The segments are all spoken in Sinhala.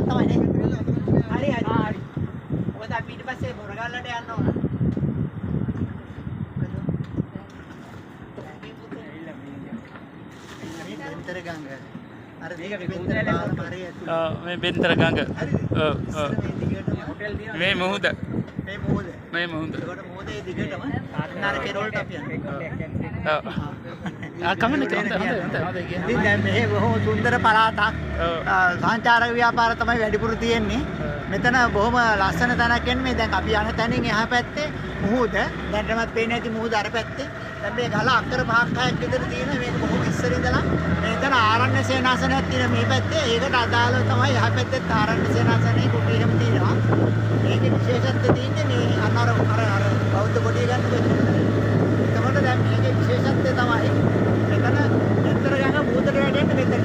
තමයි නේ. හරි හරි. මොකද අපි ඊට පස්සේ බොරගල්ලට යන්න ඕන. බෙන්තර ගඟ. අර මේක බෙන්තර පාලම හරි ඇතුළේ. මේ බෙන්තර ගඟ. මේ මුහුද. මේ මොහොත. මේ මුහුද. ඒකට මොහොතේ දිගටම අර කෙරවලට අපි යනවා. ඔව්. කමන්න කරන්න හොඳයි ඉතින් දැන් මේ බොහොම සුන්දර පළාතක්. සංචාරක ව්‍යාපාර තමයි වැඩිපුර තියෙන්නේ. මෙතන බොහොම ලස්සන තැනක් එන්නේ. දැන් අපි යන තැනින් එහා පැත්තේ මුහුද. දැන්ටමත් පේන්නේ නැති මුහුද අර පැත්තේ. දැන් මේ ගල අක්කර 5ක් 6ක් විතර තියෙන මේක බොහොම ඉස්සර ඉඳලා මෙතන ආරණ්‍ය සේනාසනයක් තියෙන මේ පැත්තේ. ඒකට අදාළව තමයි එහා පැත්තේ ආරණ්‍ය සේනාසනයේ කුටි එහෙම තියෙනවා. මේකේ විශේෂත්වය තියෙන්නේ මේ අර බෞද්ධ කොටිය ගන්න බෑ. එතකොට දැන් මේකේ විශේෂත්වය තමයි මෙතන බෙන්තර ගඟ මුහුදට වැටෙන්නේ මෙතන.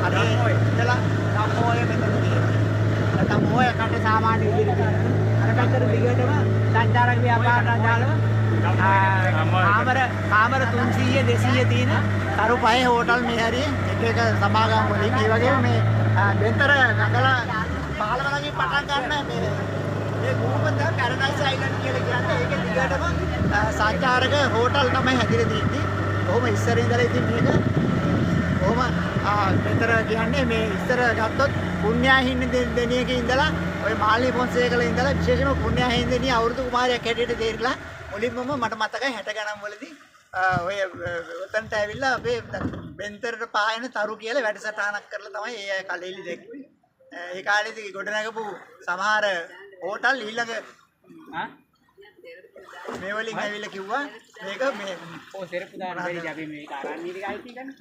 අර ඉතලා සම්මෝය මෙතන තියෙනවා. නැත්නම් මොය කට සාමාන්‍ය විදිහට තියෙනවා. අර පැත්තට දිගටම සංචාරක ව්‍යාපාර අදාළව කාමර 300 200 තියෙන තරු පහේ හෝටල් මේ හරිය එක සමාගම් වලින් ඒ වගේම මේ බෙන්තර නගල පාලවලගේ පටන් ගන්න මේ ගුරුපත පැරඩයිස් අයිලන්ඩ් කියලා කියන්නේ ඒකේ දිගටම සංචාරක හෝටල් තමයි හැදිලා තියෙන්නේ. කොහොම ඉස්සර ඉඳලා ඉතින් මේක කොහොම බෙන්තර කියන්නේ මේ ඉස්සර ගත්තොත් පුණ්‍යාහින්න දෙනියක ඉඳලා ඔය මාල්නී පොන්සේකල ඉඳලා විශේෂම පුණ්‍යාහින්න දෙනිය අවුරුදු කුමාරයෙක් හැටියට තේරිලා මුලින්ම මට මතකයි 60 ගණන් වලදී ඔය උතන්ට ඇවිල්ලා අපේ බෙන්තරට පායන තරු කියලා වැඩසටහනක් කරලා තමයි ඒ කලෙලි දැක්වේ. ඒ කාලේදී ගොඩනගපු සමහර හෝටල් ඊළඟ මේ වලින් ඇවිල්ලා කිව්වා මේක මේ සෙරපු දාන බැරි අපි මේක අරන් ඉරි ගායි කියන්නේ.